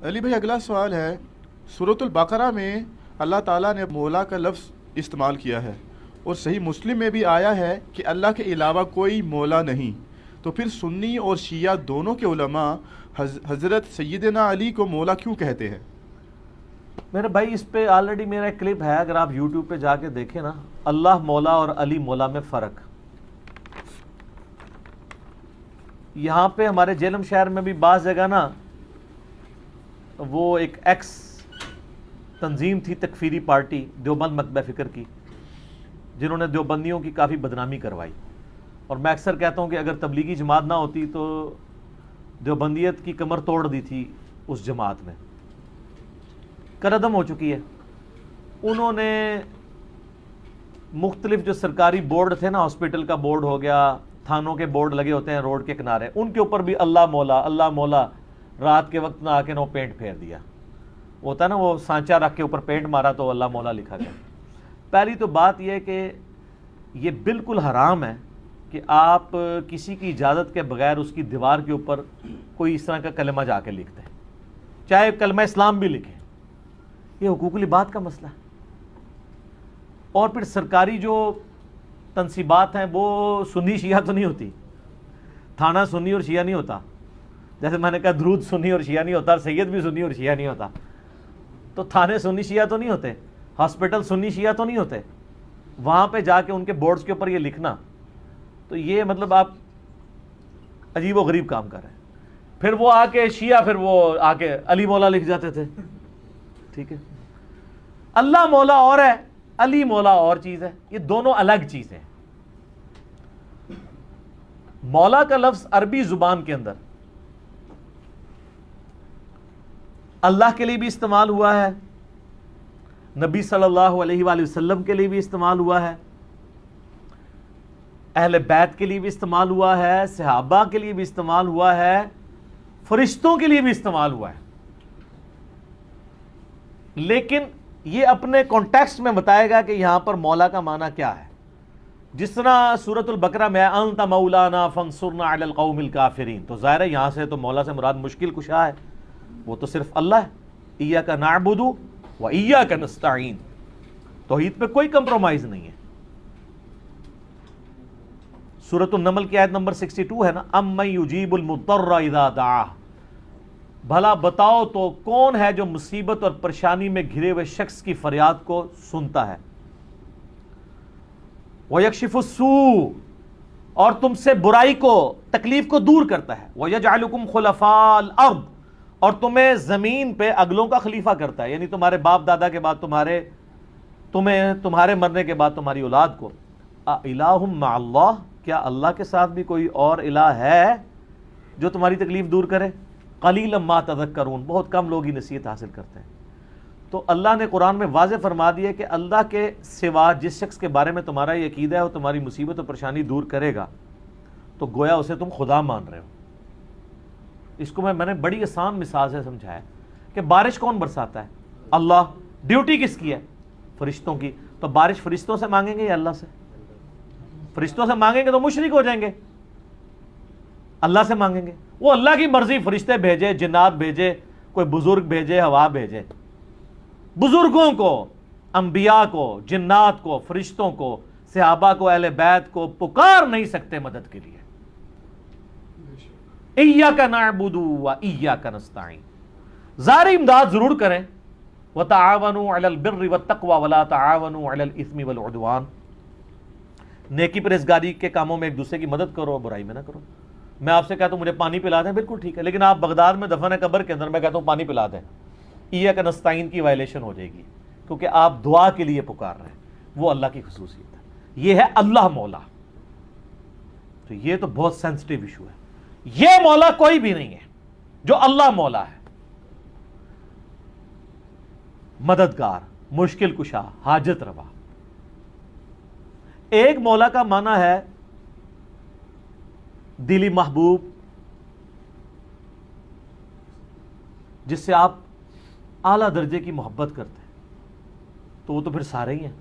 علی بھائی اگلا سوال ہے، سورۃ البقرہ میں اللہ تعالیٰ نے مولا کا لفظ استعمال کیا ہے اور صحیح مسلم میں بھی آیا ہے کہ اللہ کے علاوہ کوئی مولا نہیں، تو پھر سنی اور شیعہ دونوں کے علماء حضرت سیدنا علی کو مولا کیوں کہتے ہیں؟ میرے بھائی اس پہ آلریڈی میرا ایک کلپ ہے، اگر آپ یوٹیوب پہ جا کے دیکھیں نا، اللہ مولا اور علی مولا میں فرق۔ یہاں پہ ہمارے جہلم شہر میں بھی بعض جگہ نا وہ ایک ایکس تنظیم تھی، تکفیری پارٹی دیوبند مکتبہ فکر کی، جنہوں نے دیوبندیوں کی کافی بدنامی کروائی، اور میں اکثر کہتا ہوں کہ اگر تبلیغی جماعت نہ ہوتی تو دیوبندیت کی کمر توڑ دی تھی اس جماعت میں، کردم ہو چکی ہے۔ انہوں نے مختلف جو سرکاری بورڈ تھے نا، ہاسپٹل کا بورڈ ہو گیا، تھانوں کے بورڈ لگے ہوتے ہیں روڈ کے کنارے، ان کے اوپر بھی اللہ مولا رات کے وقت نہ آ کے نہ پینٹ پھیر دیا، ہوتا ہے نا وہ سانچہ رکھ کے اوپر پینٹ مارا تو اللہ مولا لکھا گیا۔ پہلی تو بات یہ کہ یہ بالکل حرام ہے کہ آپ کسی کی اجازت کے بغیر اس کی دیوار کے اوپر کوئی اس طرح کا کلمہ جا کے لکھتے ہیں، چاہے کلمہ اسلام بھی لکھیں، یہ حقوق العباد کا مسئلہ ہے۔ اور پھر سرکاری جو تنصیبات ہیں وہ سنی شیعہ تو نہیں ہوتی، تھانہ سنی اور شیعہ نہیں ہوتا، جیسے میں نے کہا درود سنی اور شیعہ نہیں ہوتا، اور سید بھی سنی اور شیعہ نہیں ہوتا، تو تھانے سنی شیعہ تو نہیں ہوتے، ہاسپٹل سنی شیعہ تو نہیں ہوتے، وہاں پہ جا کے ان کے بورڈز کے اوپر یہ لکھنا، تو یہ مطلب آپ عجیب و غریب کام کر رہے ہیں۔ پھر وہ آ کے شیعہ پھر وہ آ کے علی مولا لکھ جاتے تھے، ٹھیک ہے، اللہ مولا اور ہے، علی مولا اور چیز ہے، یہ دونوں الگ چیزیں ہیں۔ مولا کا لفظ عربی زبان کے اندر اللہ کے لیے بھی استعمال ہوا ہے، نبی صلی اللہ علیہ وآلہ وسلم کے لیے بھی استعمال ہوا ہے، اہل بیت کے لیے بھی استعمال ہوا ہے، صحابہ کے لیے بھی استعمال ہوا ہے، فرشتوں کے لیے بھی استعمال ہوا ہے، لیکن یہ اپنے کانٹیکسٹ میں بتائے گا کہ یہاں پر مولا کا معنی کیا ہے۔ جس طرح سورۃ البقرہ میں انت مولانا فانصرنا علی القوم الکافرین، تو ظاہر ہے یہاں سے تو مولا سے مراد مشکل کشا ہے، وہ تو صرف اللہ ہے، ایاک نعبد و ایاک نستعین، توحید پہ کوئی کمپرومائز نہیں ہے۔ سورۃ النمل کی آیت نمبر 62 ہے نا، امن یجیب المضطر اذا دعاہ، بھلا بتاؤ تو کون ہے جو مصیبت اور پریشانی میں گھرے ہوئے شخص کی فریاد کو سنتا ہے، وَيَكْشِفُ السُّوءَ، اور تم سے برائی کو تکلیف کو دور کرتا ہے، وَيَجْعَلُكُمْ خُلَفَاءَ الْأَرْضِ، اور تمہیں زمین پہ اگلوں کا خلیفہ کرتا ہے، یعنی تمہارے باپ دادا کے بعد تمہارے مرنے کے بعد تمہاری اولاد کو۔ الہ مع اللہ، کیا اللہ کے ساتھ بھی کوئی اور الہ ہے جو تمہاری تکلیف دور کرے؟ قلیلا ما تذکرون، بہت کم لوگ ہی نصیحت حاصل کرتے ہیں۔ تو اللہ نے قرآن میں واضح فرما دیا کہ اللہ کے سوا جس شخص کے بارے میں تمہارا یہ عقیدہ ہے وہ تمہاری مصیبت و پریشانی دور کرے گا، تو گویا اسے تم خدا مان رہے ہو۔ اس کو میں نے بڑی آسان مثال سے سمجھایا کہ بارش کون برساتا ہے؟ اللہ۔ ڈیوٹی کس کی ہے؟ فرشتوں کی۔ تو بارش فرشتوں سے مانگیں گے یا اللہ سے؟ فرشتوں سے مانگیں گے تو مشرک ہو جائیں گے، اللہ سے مانگیں گے، وہ اللہ کی مرضی، فرشتے بھیجے، جنات بھیجے، کوئی بزرگ بھیجے، ہوا بھیجے، بزرگوں کو، انبیاء کو، جنات کو، فرشتوں کو، صحابہ کو، اہل بیت کو پکار نہیں سکتے مدد کے لیے۔ ایاک نعبد و ایاک نستعین، ظاہری امداد ضرور کریں، وتعاونوا علی البر والتقوی ولا تعاونوا علی الاثم والعدوان، نیکی پرہیزگاری کے کاموں میں ایک دوسرے کی مدد کرو، برائی میں نہ کرو۔ میں آپ سے کہتا ہوں مجھے پانی پلا دیں، بالکل ٹھیک ہے، لیکن آپ بغداد میں دفن قبر کے اندر میں کہتا ہوں پانی پلا دیں، ایاک نستعین کی وائلیشن ہو جائے گی، کیونکہ آپ دعا کے لیے پکار رہے ہیں، وہ اللہ کی خصوصیت ہے۔ یہ ہے اللہ مولا، تو یہ تو بہت سینسٹیو ایشو ہے۔ یہ مولا کوئی بھی نہیں ہے جو اللہ مولا ہے، مددگار، مشکل کشا، حاجت روا۔ ایک مولا کا معنی ہے دلی محبوب، جس سے آپ اعلیٰ درجے کی محبت کرتے ہیں، تو وہ تو پھر سارے ہی ہیں۔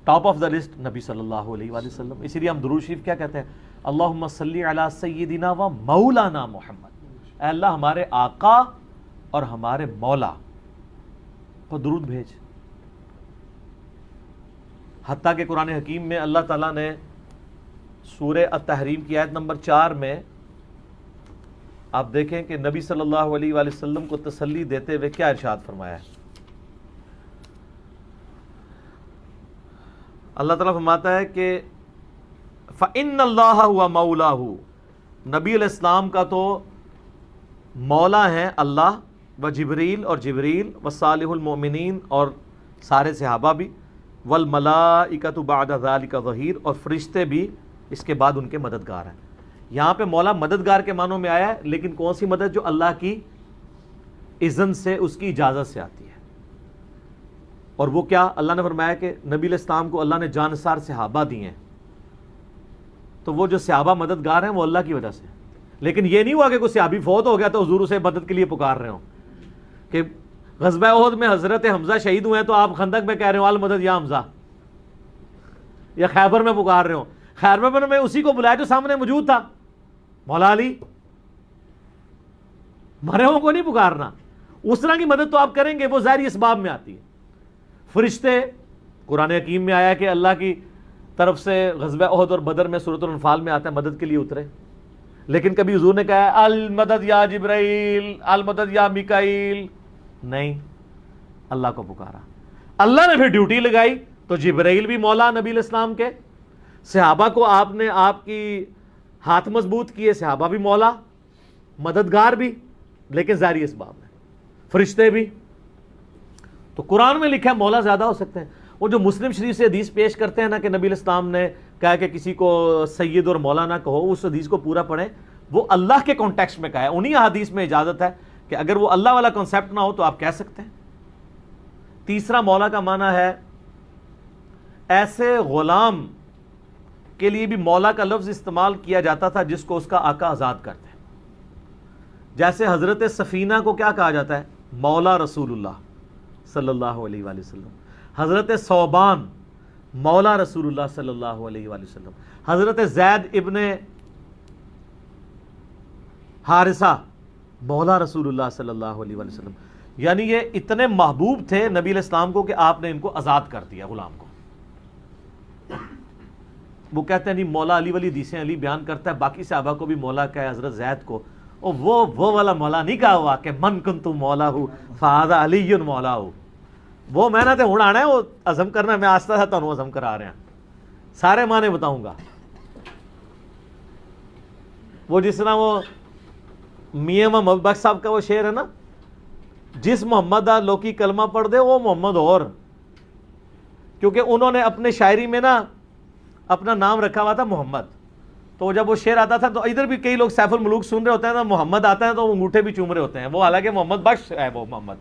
ٹاپ آف دا لسٹ نبی صلی اللہ علیہ وآلہ وسلم، اسی لیے ہم درود شریف کیا کہتے ہیں؟ اللہم صلی علی سیدنا و مولانا محمد، اے اللہ ہمارے آقا اور ہمارے مولا پر درود بھیج. حتیٰ کہ قرآن حکیم میں اللہ تعالیٰ نے سورہ التحریم کی آیت نمبر 4 میں آپ دیکھیں کہ نبی صلی اللہ علیہ وآلہ وسلم کو تسلی دیتے ہوئے کیا ارشاد فرمایا ہے. اللہ تعالیٰ فرماتا ہے کہ فَإِنَّ اللَّهَ هُوَ مَوْلَاهُ، نبی علیہ السلام کا تو مولا ہیں اللہ، و جبریل اور جبریل، و صالح المؤمنین اور سارے صحابہ بھی، والملائکۃ بعد ذلک ظہیر، اور فرشتے بھی اس کے بعد ان کے مددگار ہیں. یہاں پہ مولا مددگار کے معنوں میں آیا ہے، لیکن کون سی مدد؟ جو اللہ کی اذن سے، اس کی اجازت سے آتی ہے. اور وہ کیا؟ اللہ نے فرمایا کہ نبی علیہ السلام کو اللہ نے جانسار صحابہ دیے ہیں، تو وہ جو صحابہ مددگار ہیں وہ اللہ کی وجہ سے. لیکن یہ نہیں ہوا کہ کوئی صحابی فوت ہو گیا تو حضور اسے مدد کے لیے پکار رہے ہوں، کہ غزوہ احد میں حضرت حمزہ شہید ہوئے ہیں تو آپ خندق میں کہہ رہے ہو المدد یا حمزہ، یا خیبر میں پکار رہے ہو. خیبر میں اسی کو بلایا جو سامنے موجود تھا، مولا علی. مرے ہوں کو نہیں پکارنا. اس طرح کی مدد تو آپ کریں گے، وہ ظاہری اسباب میں آتی ہے. فرشتے، قرآن حکیم میں آیا کہ اللہ کی طرف سے غزوہ احد اور بدر میں سورۃ الانفال میں آتا ہے مدد کے لیے اترے. لیکن کبھی حضور نے کہا المدد یا جبرائیل، المدد یا میکائیل، نہیں، اللہ کو پکارا. اللہ نے پھر ڈیوٹی لگائی تو جبرائیل بھی مولا نبی علیہ السلام کے، صحابہ کو آپ نے آپ کی ہاتھ مضبوط کیے، صحابہ بھی مولا، مددگار بھی، لیکن ظاہری اسباب میں. فرشتے بھی. تو قرآن میں لکھا ہے مولا زیادہ ہو سکتے ہیں. وہ جو مسلم شریف سے حدیث پیش کرتے ہیں نا کہ نبی علیہ السلام نے کہا کہ کسی کو سید اور مولا نہ کہو، اس حدیث کو پورا پڑھیں، وہ اللہ کے کانٹیکسٹ میں کہا ہے. انہی حدیث میں اجازت ہے کہ اگر وہ اللہ والا کنسیپٹ نہ ہو تو آپ کہہ سکتے ہیں. تیسرا مولا کا معنی ہے ایسے غلام کے لیے بھی مولا کا لفظ استعمال کیا جاتا تھا جس کو اس کا آقا آزاد کرتے ہیں. جیسے حضرت سفینہ کو کیا کہا جاتا ہے؟ مولا رسول اللہ صلی اللہ علیہ وآلہ وسلم. حضرت ثوبان مولا رسول اللہ صلی اللہ علیہ وآلہ وسلم. حضرت زید ابن حارثہ مولا رسول اللہ صلی اللہ علیہ وآلہ وسلم. یعنی یہ اتنے محبوب تھے نبی علیہ السلام کو کہ آپ نے ان کو آزاد کر دیا، غلام کو. وہ کہتے ہیں نہیں، مولا علی والی حدیثیں علی بیان کرتا ہے، باقی صحابہ کو بھی مولا کہا ہے، حضرت زید کو. اور وہ والا مولا نہیں کہا ہوا کہ من کنت مولا ہوں فہذا علی مولا ہوں. وہ میں نہ تے ہوں آنا ہے، وہ عزم کرنا، میں آستہ تھا تو عزم کرا رہے ہیں. سارے معنی بتاؤں گا. وہ جس طرح وہ میاں محمد بخش صاحب کا وہ شعر ہے نا، جس محمد لوکی کلمہ پڑھ دے وہ محمد اور، کیونکہ انہوں نے اپنے شاعری میں نا اپنا نام رکھا ہوا تھا محمد. تو جب وہ شعر آتا تھا تو ادھر بھی کئی لوگ سیف الملوک سن رہے ہوتے ہیں تو محمد آتا ہے تو وہ انگوٹھے بھی چوم رہے ہوتے ہیں، وہ حالانکہ محمد بخش ہے وہ محمد.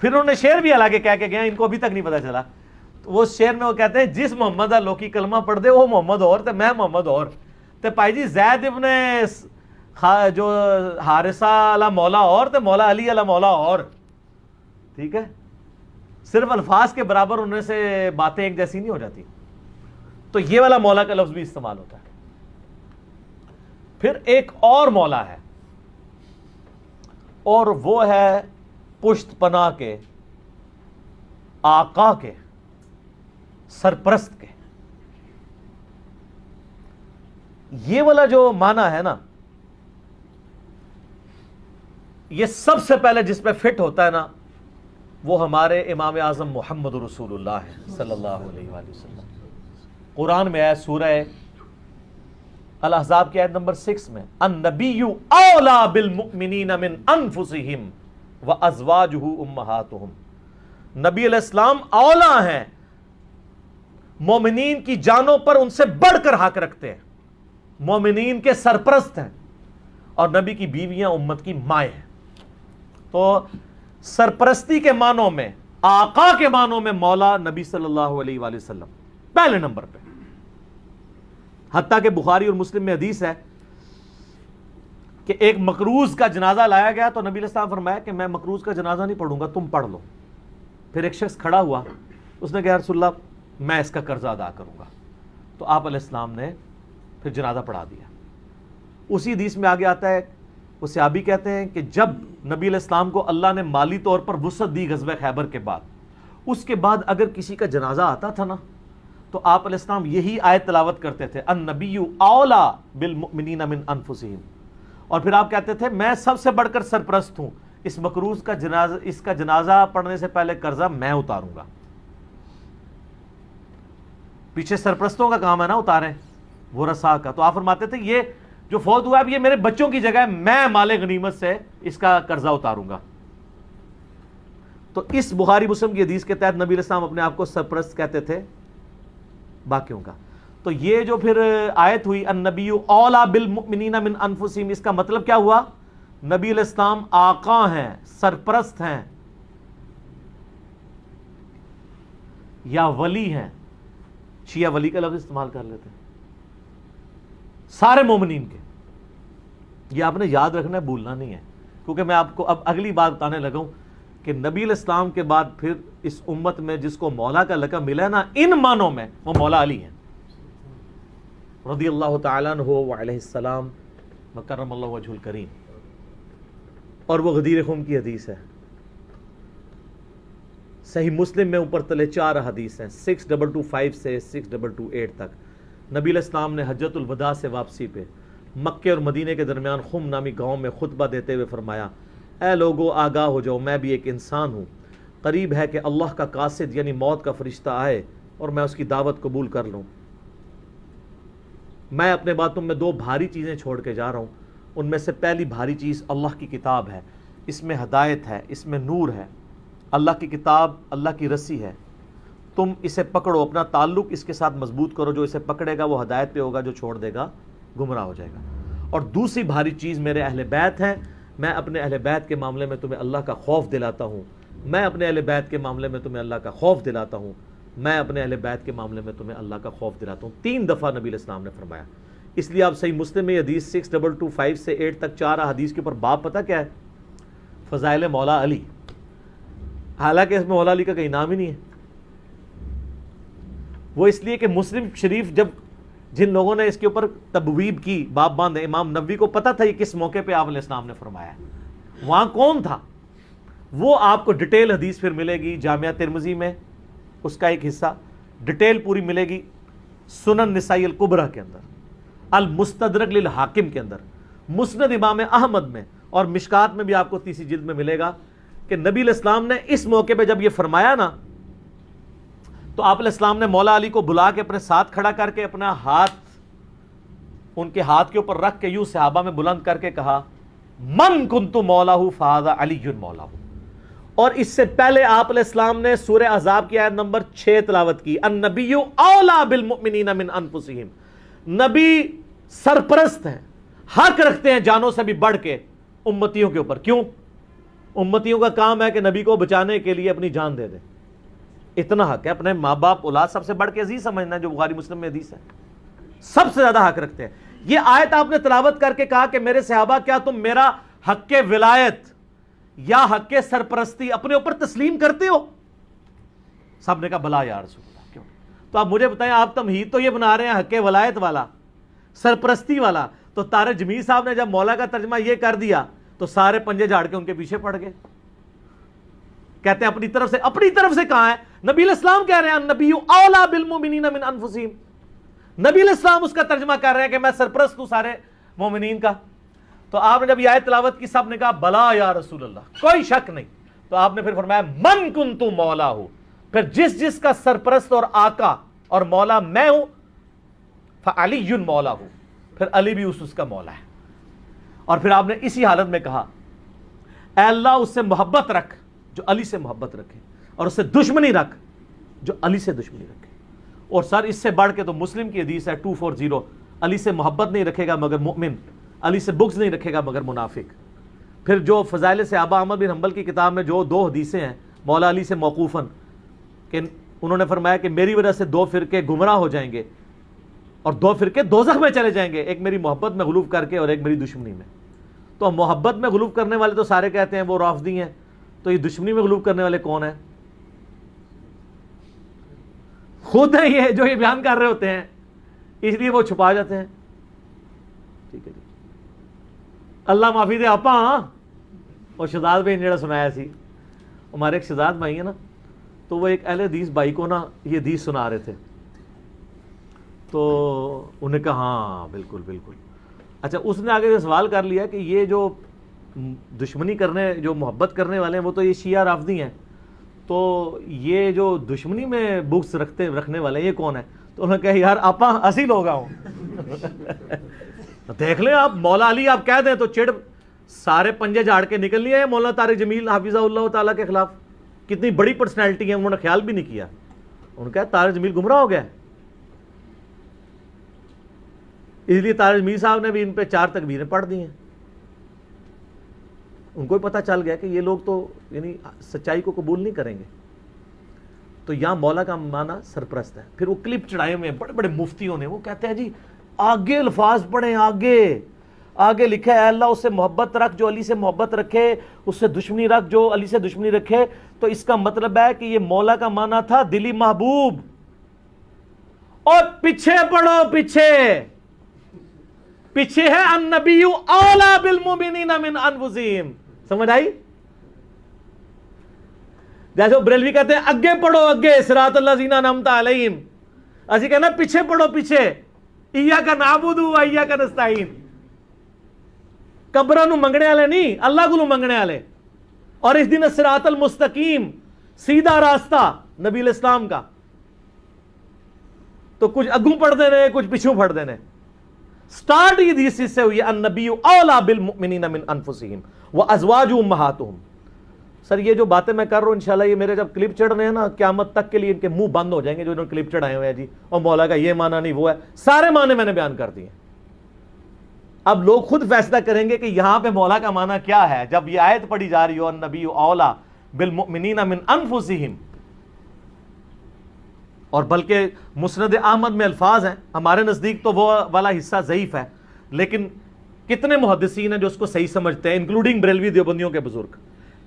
پھر انہوں نے شعر بھی حالانکہ کہہ کے گیا، ان کو ابھی تک نہیں پتا چلا. تو وہ شعر میں وہ کہتے ہیں جس محمد لوکی کلمہ پڑھ دے وہ محمد اور تے میں محمد اور. تے پائی جی زید ابن جو حارثہ علی مولا اور تے مولا علی علی مولا اور. ٹھیک ہے، صرف الفاظ کے برابر ہونے سے باتیں ایک جیسی نہیں ہو جاتی. تو یہ والا مولا کا لفظ بھی استعمال ہوتا ہے. پھر ایک اور مولا ہے، اور وہ ہے پشت پناہ کے، آقا کے، سرپرست کے. یہ والا جو معنی ہے نا، یہ سب سے پہلے جس پہ فٹ ہوتا ہے نا وہ ہمارے امام اعظم محمد رسول اللہ ہے صلی اللہ علیہ وآلہ وسلم. قرآن میں ہے سورہ الاحزاب کی آیت نمبر 6 میں، النبی اولا بالمؤمنین من انفسہم وازواجہ امہاتہم. نبی علیہ السلام اولا ہیں، مومنین کی جانوں پر ان سے بڑھ کر حق رکھتے ہیں، مومنین کے سرپرست ہیں، اور نبی کی بیویاں امت کی مائیں ہیں. تو سرپرستی کے معنوں میں، آقا کے معنوں میں مولا نبی صلی اللہ علیہ وآلہ وسلم پہلے نمبر پہ. حتیٰ کہ بخاری اور مسلم میں حدیث ہے کہ ایک مقروض کا جنازہ لایا گیا تو نبی علیہ السلام فرمایا کہ میں مقروض کا جنازہ نہیں پڑھوں گا، تم پڑھ لو. پھر ایک شخص کھڑا ہوا، اس نے کہا یا رسول اللہ میں اس کا قرضہ ادا کروں گا. تو آپ علیہ السلام نے پھر جنازہ پڑھا دیا. اسی حدیث میں آگے آتا ہے وہ صحابی کہتے ہیں کہ جب نبی علیہ السلام کو اللہ نے مالی طور پر وسعت دی غزوہ خیبر کے بعد، اس کے بعد اگر کسی کا جنازہ آتا تھا نا تو آپ علیہ السلام یہی آیت تلاوت کرتے تھے، النبی اولا بالمؤمنین من انفسہم، اور پھر آپ کہتے تھے میں سب سے بڑھ کر سرپرست ہوں، اس مکروز کا جنازہ، اس کا جنازہ پڑھنے سے پہلے قرضہ میں اتاروں گا۔ پیچھے سرپرستوں کا کام ہے نا اتاریں ورثاء کا، تو آپ فرماتے تھے یہ جو فوت ہوا ہے اب یہ میرے بچوں کی جگہ ہے، میں مال غنیمت سے اس کا قرضہ اتاروں گا۔ تو اس بخاری مسلم کی حدیث کے تحت نبی علیہ السلام اپنے آپ کو سرپرست کہتے تھے باقیوں کا۔ تو یہ جو پھر آیت ہوئی النبی اولا بالمؤمنین من انفسہم، اس کا مطلب کیا ہوا؟ نبی علیہ السلام آقا ہیں، سرپرست ہیں یا ولی ہیں، شیعہ ولی کا لفظ استعمال کر لیتے ہیں سارے مومنین کے۔ یہ آپ نے یاد رکھنا ہے، بھولنا نہیں ہے، کیونکہ میں آپ کو اب اگلی بات بتانے لگا ہوں کہ نبی علیہ السلام کے بعد پھر اس امت میں جس کو مولا کا لقب ملا ہے نا ان معنوں میں، وہ مولا علی ہیں رضی اللہ تعالیٰ عنہ وعلیہ السلام وکرم اللہ وجہ الکریم۔ اور وہ غدیر خم کی حدیث ہے، صحیح مسلم میں اوپر تلے 4 حدیث ہیں، 6225 سے 6228 تک۔ نبی علیہ السلام نے حجۃ الوداع سے واپسی پہ مکے اور مدینے کے درمیان خم نامی گاؤں میں خطبہ دیتے ہوئے فرمایا، اے لوگو آگاہ ہو جاؤ، میں بھی ایک انسان ہوں، قریب ہے کہ اللہ کا قاصد یعنی موت کا فرشتہ آئے اور میں اس کی دعوت قبول کر لوں۔ میں اپنے بعد تم میں 2 بھاری چیزیں چھوڑ کے جا رہا ہوں، ان میں سے پہلی بھاری چیز اللہ کی کتاب ہے، اس میں ہدایت ہے، اس میں نور ہے۔ اللہ کی کتاب اللہ کی رسی ہے، تم اسے پکڑو، اپنا تعلق اس کے ساتھ مضبوط کرو، جو اسے پکڑے گا وہ ہدایت پہ ہوگا، جو چھوڑ دے گا گمراہ ہو جائے گا۔ اور دوسری بھاری چیز میرے اہل بیت ہیں، میں اپنے اہل بیت کے معاملے میں تمہیں اللہ کا خوف دلاتا ہوں، میں اپنے اہل بیت کے معاملے میں تمہیں اللہ کا خوف دلاتا ہوں، میں اپنے اہل بیت کے معاملے میں تمہیں اللہ کا خوف دلاتا ہوں۔ 3 دفعہ نبی علیہ السلام نے فرمایا۔ اس لیے آپ صحیح مسلم میں حدیث 6225 سے 8 تک 4 حدیث کے اوپر باب پتہ کیا ہے؟ فضائل مولا علی، حالانکہ اس میں مولا علی کا کوئی نام ہی نہیں ہے۔ وہ اس لیے کہ مسلم شریف جب جن لوگوں نے اس کے اوپر تبویب کی، باب باندھے، امام نووی کو پتہ تھا یہ کس موقع پہ آپ علیہ السلام نے فرمایا ہے، وہاں کون تھا، وہ آپ کو ڈیٹیل حدیث پھر ملے گی جامعہ ترمذی میں، اس کا ایک حصہ ڈیٹیل پوری ملے گی سنن نسائی الکبریٰ کے اندر، المستدرک للحاکم کے اندر، مسند امام احمد میں، اور مشکات میں بھی آپ کو 30 جلد میں ملے گا کہ نبی علیہ السلام نے اس موقع پہ جب یہ فرمایا نا تو آپ علیہ السلام نے مولا علی کو بلا کے اپنے ساتھ کھڑا کر کے اپنا ہاتھ ان کے ہاتھ کے اوپر رکھ کے یوں صحابہ میں بلند کر کے کہا، من کنت مولاہ فہذا علی مولاہ۔ اور اس سے پہلے آپ علیہ السلام نے سورہ احزاب کی آیت نمبر 6 تلاوت کی، النبی اولا بالمؤمنین من انفسہم، نبی سرپرست ہیں، حق رکھتے ہیں جانوں سے بھی بڑھ کے امتیوں کے اوپر۔ کیوں؟ امتیوں کا کام ہے کہ نبی کو بچانے کے لیے اپنی جان دے دیں، اتنا حق ہے۔ اپنے ماں باپ اولاد سب سے بڑھ کے عزیز سمجھنا ہے، جو بخاری مسلم میں حدیث ہے، سب سے زیادہ حق رکھتے ہیں۔ یہ آیت آپ نے تلاوت کر کے کہا کہ میرے صحابہ کیا تم میرا حق ولایت یا حق سرپرستی اپنے اوپر تسلیم کرتے ہو؟ سب نے کہا بلا یا رسول اللہ۔ کیوں؟ تو آپ مجھے بتائیں، آپ تمہید تو یہ بنا رہے ہیں حق ولایت والا، سرپرستی والا، تو طارق جمیل صاحب نے جب مولا کا ترجمہ یہ کر دیا تو سارے پنجے جھاڑ کے ان کے پیچھے پڑ گئے، کہتے ہیں اپنی طرف سے کہاں ہے؟ نبی علیہ السلام کہہ رہے ہیں النبی اولا بالمؤمنین من انفسہم، نبی علیہ السلام اس کا ترجمہ کر رہے ہیں کہ میں سرپرست ہوں سارے مومنین کا۔ تو آپ نے جب یہ آیت تلاوت کی سب نے کہا بلا یا رسول اللہ، کوئی شک نہیں۔ تو آپ نے پھر فرمایا من کنت مولا ہوں، پھر جس کا سرپرست اور آقا اور مولا میں ہوں، فعلی مولا ہوں، پھر علی بھی اس کا مولا ہے۔ اور پھر آپ نے اسی حالت میں کہا اے اللہ اس سے محبت رکھ جو علی سے محبت رکھے، اور اس سے دشمنی رکھ جو علی سے دشمنی رکھے۔ اور سر اس سے بڑھ کے تو مسلم کی حدیث ہے 240، علی سے محبت نہیں رکھے گا مگر مؤمن، علی سے بغض نہیں رکھے گا مگر منافق۔ پھر جو فضائل صحابہ احمد بن حنبل کی کتاب میں جو 2 حدیثیں ہیں مولا علی سے موقوفاً کہ انہوں نے فرمایا کہ میری وجہ سے 2 فرقے گمراہ ہو جائیں گے اور 2 فرقے دوزخ میں چلے جائیں گے، ایک میری محبت میں غلوف کر کے اور ایک میری دشمنی میں۔ تو محبت میں غلوف کرنے والے تو سارے کہتے ہیں وہ رافضی ہیں، تو یہ دشمنی میں غلوف کرنے والے کون ہیں؟ خود ہیں یہ جو یہ بیان کر رہے ہوتے ہیں، اس لیے وہ چھپا جاتے ہیں۔ ٹھیک ہے جی، اللہ معافی دے آپا ہاں اور شہزاد بھائی نے جڑا سنایا سی ہمارے ایک شہزاد بھائی ہیں نا تو وہ ایک اہل حدیث بھائی کو نا یہ حدیث سنا رہے تھے تو انہوں نے کہا ہاں بالکل بالکل. اچھا اس نے آگے سے سوال کر لیا کہ یہ جو دشمنی کرنے جو محبت کرنے والے ہیں وہ تو یہ شیعہ رافضی ہیں تو یہ جو دشمنی میں بغض رکھنے والے ہیں یہ کون ہے؟ تو انہوں نے کہا یار آپا اسی لوگ ہوں دیکھ لیں آپ مولا علی آپ کہہ دیں تو چڑ سارے پنجے جھاڑ کے نکل لیے ہیں مولانا طارق جمیل حافظہ اللہ تعالیٰ کے خلاف. کتنی بڑی پرسنالٹی ہے انہوں نے خیال بھی نہیں کیا. انہوں نے کہا طارق جمیل گمراہ ہو گیا اس لیے طارق جمیل صاحب نے بھی ان پہ 4 تکبیریں پڑھ دی ہیں. ان کو بھی پتہ چل گیا کہ یہ لوگ تو یعنی سچائی کو قبول نہیں کریں گے. تو یہاں مولا کا معنی سرپرست ہے. پھر وہ کلپ چڑھائے ہوئے بڑے بڑے مفتیوں نے وہ کہتے ہیں جی آگے الفاظ پڑھیں آگے لکھا ہے اللہ اس سے محبت رکھ جو علی سے محبت رکھے اس سے دشمنی رکھ جو علی سے دشمنی رکھے. تو اس کا مطلب ہے کہ یہ مولا کا معنی تھا دلی محبوب. اور پیچھے پڑھو پیچھے ہے النبی اولا بالمؤمنین من انفسہم. سمجھ آئی؟ جیسے بریلوی کہتے ہیں اگے پڑھو اگے صراط الذین انعمت علیہم. اسی کہنا پیچھے پڑھو پیچھے ایاک نعبد و ایاک نستعین. قبراں نو منگنے والے نہیں اللہ کو منگنے والے. اور اس دن صراط المستقیم سیدھا راستہ نبی الاسلام کا. تو کچھ اگوں پڑھ دینے کچھ پیچھوں پڑھ دینے. سٹارٹ یہ حدیث سے ہوئی النبی اولا بالمؤمنین من انفسہم وازواجہ امہاتہم. سر یہ جو باتیں میں کر رہا ہوں انشاءاللہ یہ میرے جب کلپ چڑھ رہے ہیں نا قیامت تک کے لیے ان کے منہ بند ہو جائیں گے جو انہوں نے کلپ چڑھائے ہوئے ہیں جی اور مولا کا یہ معنی نہیں وہ ہے. سارے معنی میں نے بیان کر دیے. اب لوگ خود فیصلہ کریں گے کہ یہاں پہ مولا کا معنی کیا ہے. جب یہ آیت پڑھی جا رہی ہو النبی اولا بالمؤمنین من انفسہم اور بلکہ مسند احمد میں الفاظ ہیں ہمارے نزدیک تو وہ والا حصہ ضعیف ہے لیکن کتنے محدثین ہیں جو اس کو صحیح سمجھتے ہیں انکلوڈنگ بریلوی دیوبندیوں کے بزرگ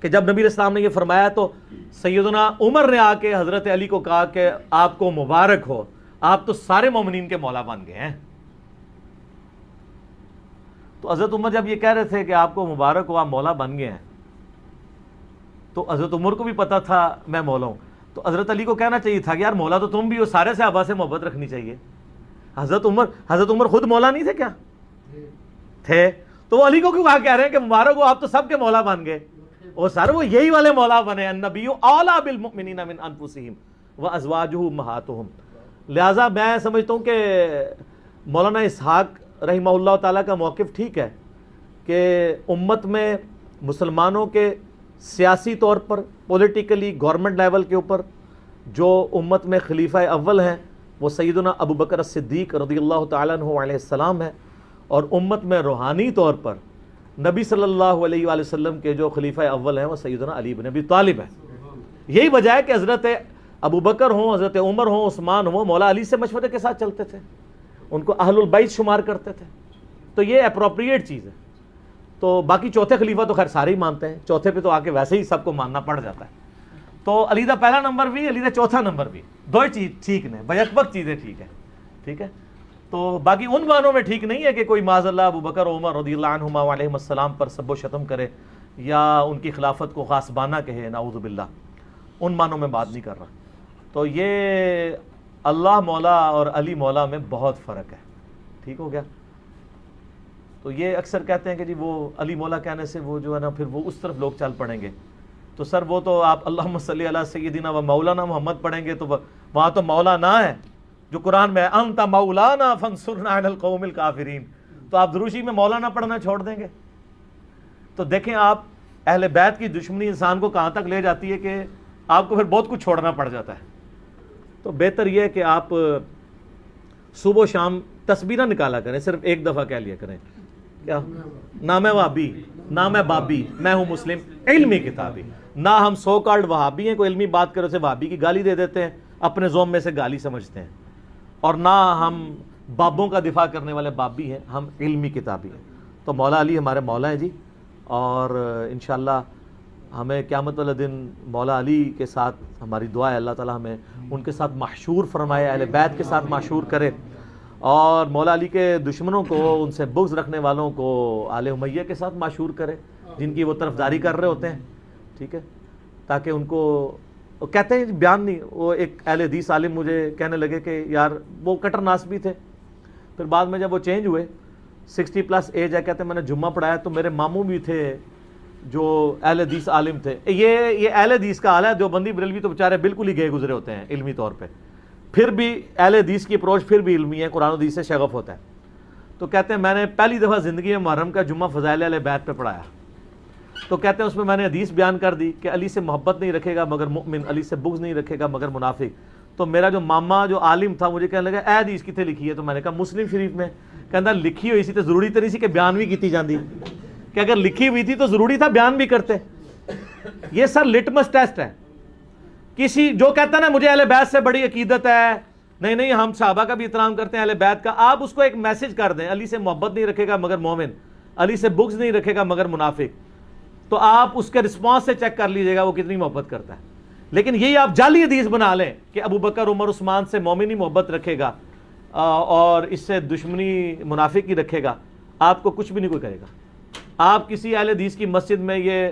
کہ جب نبی اسلام نے یہ فرمایا تو سیدنا عمر نے آ کے حضرت علی کو کہا کہ آپ کو مبارک ہو آپ تو سارے مومنین کے مولا بن گئے ہیں. تو حضرت عمر جب یہ کہہ رہے تھے کہ آپ کو مبارک ہو آپ مولا بن گئے ہیں تو حضرت عمر کو بھی پتا تھا میں مولا ہوں. تو حضرت علی کو کہنا چاہیے تھا کہ یار مولا تو تم بھی ہو سارے صحابہ سے محبت رکھنی چاہیے. حضرت عمر خود مولا نہیں تھے کیا تھے؟ تو وہ علی کو کیوں کہہ رہے ہیں کہ مبارک ہو آپ تو سب کے مولا بن گئے. اور سر وہ یہی والے مولا بنے النبی اولا بالمؤمنین من انفسہم وازواجہ امہاتہم. لہٰذا میں سمجھتا ہوں کہ مولانا اسحاق رحمہ اللہ تعالیٰ کا موقف ٹھیک ہے کہ امت میں مسلمانوں کے سیاسی طور پر پولیٹیکلی گورنمنٹ لیول کے اوپر جو امت میں خلیفہ اول ہیں وہ سیدنا ابو بکر الصدیق رضی اللہ تعالیٰ عنہ علیہ السلام ہے اور امت میں روحانی طور پر نبی صلی اللہ علیہ وآلہ وسلم کے جو خلیفہ اول ہیں وہ سیدنا علی بن ابی طالب ہیں. یہی وجہ ہے کہ حضرت ابو بکر ہوں حضرت عمر ہوں عثمان ہوں مولا علی سے مشورے کے ساتھ چلتے تھے ان کو اہل البیت شمار کرتے تھے. تو یہ اپروپریٹ چیز ہے. تو باقی چوتھے خلیفہ تو خیر سارے ہی مانتے ہیں چوتھے پہ تو آ کے ویسے ہی سب کو ماننا پڑ جاتا ہے. تو علی دا پہلا نمبر بھی علی دا چوتھا نمبر بھی دو ہی چیز ٹھیک نے بیک وقت چیزیں ٹھیک ہے. تو باقی ان معنوں میں ٹھیک نہیں ہے کہ کوئی معاذ اللہ ابو بکر عمر رضی اللہ عنہما علیہم السلام پر سب و شتم کرے یا ان کی خلافت کو غاصبانہ کہے نعوذ باللہ. ان معنوں میں بات نہیں کر رہا. تو یہ اللہ مولا اور علی مولا میں بہت فرق ہے. ٹھیک ہو گیا. تو یہ اکثر کہتے ہیں کہ جی وہ علی مولا کہنے سے وہ جو ہے نا پھر وہ اس طرف لوگ چل پڑیں گے. تو سر وہ تو آپ اللہم صلی علی سیدنا و مولانا محمد پڑھیں گے تو وہاں تو مولا نہ ہے جو قرآن میں انت مولانا فانصرنا علی القوم الکافرین. تو آپ دروشی میں مولانا پڑھنا چھوڑ دیں گے. تو دیکھیں آپ اہل بیت کی دشمنی انسان کو کہاں تک لے جاتی ہے کہ آپ کو پھر بہت کچھ چھوڑنا پڑ جاتا ہے. تو بہتر یہ ہے کہ آپ صبح و شام تسبیح نہ نکالا کریں صرف ایک دفعہ کہہ لیا کریں کیا نہ میں وہابی نہ میں بابی میں ہوں مسلم علمی کتابی. نہ ہم سو کالڈ وہابی ہیں کوئی علمی بات کرے اسے وہابی کی گالی دے دیتے ہیں اپنے زوم میں سے گالی سمجھتے ہیں اور نہ ہم بابوں کا دفاع کرنے والے بابی ہیں ہم علمی کتابی ہیں. تو مولا علی ہمارے مولا ہیں جی اور انشاءاللہ ہمیں قیامت والے دن مولا علی کے ساتھ ہماری دعا ہے اللہ تعالی ہمیں ان کے ساتھ محشور فرمائے اہل بیت کے ساتھ محشور کرے اور مولا علی کے دشمنوں کو، ان سے بغض رکھنے والوں کو آل امیہ کے ساتھ معشور کرے، جن کی وہ طرفداری کر رہے ہوتے ہیں، ٹھیک ہے، تاکہ ان کو کہتے ہیں بیان نہیں. وہ ایک اہل حدیث عالم مجھے کہنے لگے کہ یار وہ کٹر ناس بھی تھے، پھر بعد میں جب وہ چینج ہوئے 60+ ایج ہے، کہتے ہیں میں نے جمعہ پڑھایا تو میرے ماموں بھی تھے جو اہل حدیث عالم تھے. یہ اہل حدیث کا حال ہے. دیوبندی بریلوی تو بیچارے بالکل ہی گئے گزرے ہوتے ہیں علمی طور پہ، پھر بھی اہل حدیث کی اپروچ پھر بھی علمی ہے، قرآن و حدیث سے شغف ہوتا ہے. تو کہتے ہیں میں نے پہلی دفعہ زندگی میں محرم کا جمعہ فضائل اہل بیت پہ پڑھایا، تو کہتے ہیں اس میں میں نے حدیث بیان کر دی کہ علی سے محبت نہیں رکھے گا مگر مؤمن، علی سے بغض نہیں رکھے گا مگر منافق. تو میرا جو ماما جو عالم تھا مجھے کہنے لگا اے حدیث کتنے لکھی ہے؟ تو میں نے کہا مسلم شریف میں. کہتا لکھی ہوئی سی تو ضروری تو نہیں سی کہ بیان بھی کیتی جاندی، کہ اگر لکھی ہوئی تھی تو ضروری تھا بیان بھی کرتے. یہ سر لٹمس ٹیسٹ ہے. کسی جو کہتا ہے نا مجھے اہل بیت سے بڑی عقیدت ہے، نہیں ہم صحابہ کا بھی احترام کرتے ہیں اہل بیت کا، آپ اس کو ایک میسج کر دیں علی سے محبت نہیں رکھے گا مگر مومن، علی سے بغض نہیں رکھے گا مگر منافق، تو آپ اس کے رسپانس سے چیک کر لیجئے گا وہ کتنی محبت کرتا ہے. لیکن یہی آپ جعلی حدیث بنا لیں کہ ابو بکر عمر عثمان سے مومن ہی محبت رکھے گا اور اس سے دشمنی منافق ہی رکھے گا، آپ کو کچھ بھی نہیں کوئی کرے گا. آپ کسی اہل حدیث کی مسجد میں یہ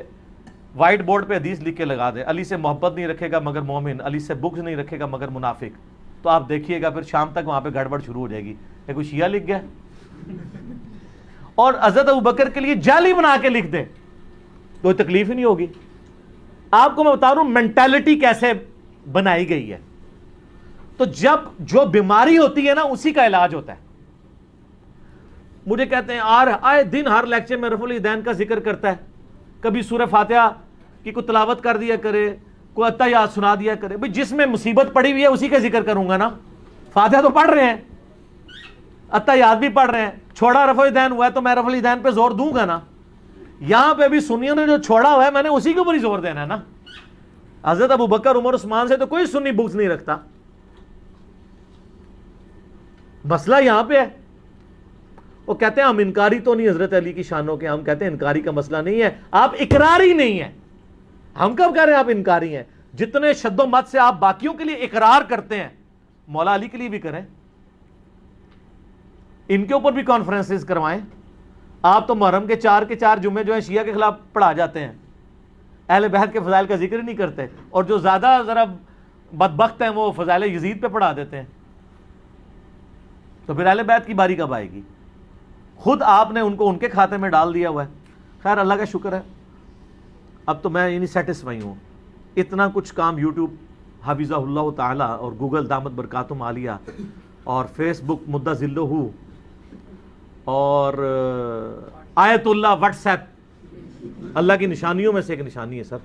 وائٹ بورڈ پہ حدیث لکھ کے لگا دیں علی سے محبت نہیں رکھے گا مگر مومن، علی سے بغض نہیں رکھے گا مگر منافق، تو آپ دیکھیے گا پھر شام تک وہاں پہ گڑبڑ شروع ہو جائے گی. یہ کوئی شیعہ لکھ گیا. اور حضرت ابو بکر کے لیے جعلی بنا کے لکھ دیں، کوئی تکلیف ہی نہیں ہوگی. آپ کو میں بتا رہا ہوں مینٹالٹی کیسے بنائی گئی ہے. تو جب جو بیماری ہوتی ہے نا اسی کا علاج ہوتا ہے. مجھے کہتے ہیں آئے دن ہر لیکچر میں رفع الیدین کا ذکر کرتا ہے، کبھی سورہ فاتحہ کی کوئی تلاوت کر دیا کرے، کوئی اتحیات سنا دیا کرے. بھئی جس میں مصیبت پڑی ہوئی ہے اسی کا ذکر کروں گا نا. فاتحہ تو پڑھ رہے ہیں، اتحیات بھی پڑھ رہے ہیں، چھوڑا رفع الیدین ہوا ہے تو میں رفع الیدین پہ زور دوں گا نا. یہاں پہ بھی سنیوں نے جو چھوڑا ہوا ہے میں نے اسی کے اوپر ہی زور دینا ہے نا. حضرت ابو بکر عمر عثمان سے تو کوئی سنی بغض نہیں رکھتا. مسئلہ یہاں پہ ہے. وہ کہتے ہیں ہم انکاری تو نہیں حضرت علی کی شانوں کے، ہم کہتے ہیں انکاری کا مسئلہ نہیں ہے، آپ اقراری نہیں ہیں. ہم کب کہہ رہے ہیں آپ انکاری ہیں؟ جتنے شد و مت سے آپ باقیوں کے لیے اقرار کرتے ہیں مولا علی کے لیے بھی کریں، ان کے اوپر بھی کانفرنسز کروائیں. آپ تو محرم کے 4 جمعے جو ہیں شیعہ کے خلاف پڑھا جاتے ہیں، اہل بیت کے فضائل کا ذکر ہی نہیں کرتے، اور جو زیادہ ذرا بدبخت ہیں وہ فضائل یزید پہ پڑھا دیتے ہیں. تو پھر اہل بیت کی باری کب آئے گی؟ خود آپ نے ان کو ان کے کھاتے میں ڈال دیا ہوا ہے. خیر اللہ کا شکر ہے اب تو میں یعنی سیٹسفائی ہوں. اتنا کچھ کام یوٹیوب حفظہ اللہ تعالی اور گوگل دامت برکاتہم عالیہ اور فیس بک مدہ ذلہ اور آیت اللہ واٹس ایپ اللہ کی نشانیوں میں سے ایک نشانی ہے سر.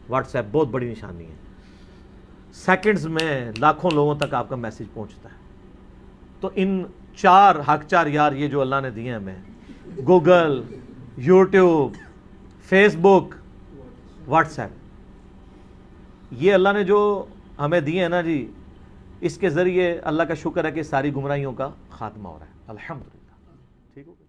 واٹس ایپ بہت بڑی نشانی ہے. سیکنڈز میں لاکھوں لوگوں تک آپ کا میسج پہنچتا ہے. تو ان 4 حق 4 یار یہ جو اللہ نے دیے ہیں ہمیں، گوگل، یوٹیوب، فیس بک، واٹس ایپ، یہ اللہ نے جو ہمیں دیے ہیں نا جی، اس کے ذریعے اللہ کا شکر ہے کہ ساری گمراہیوں کا خاتمہ ہو رہا ہے الحمدللہ. ٹھیک ہو گیا.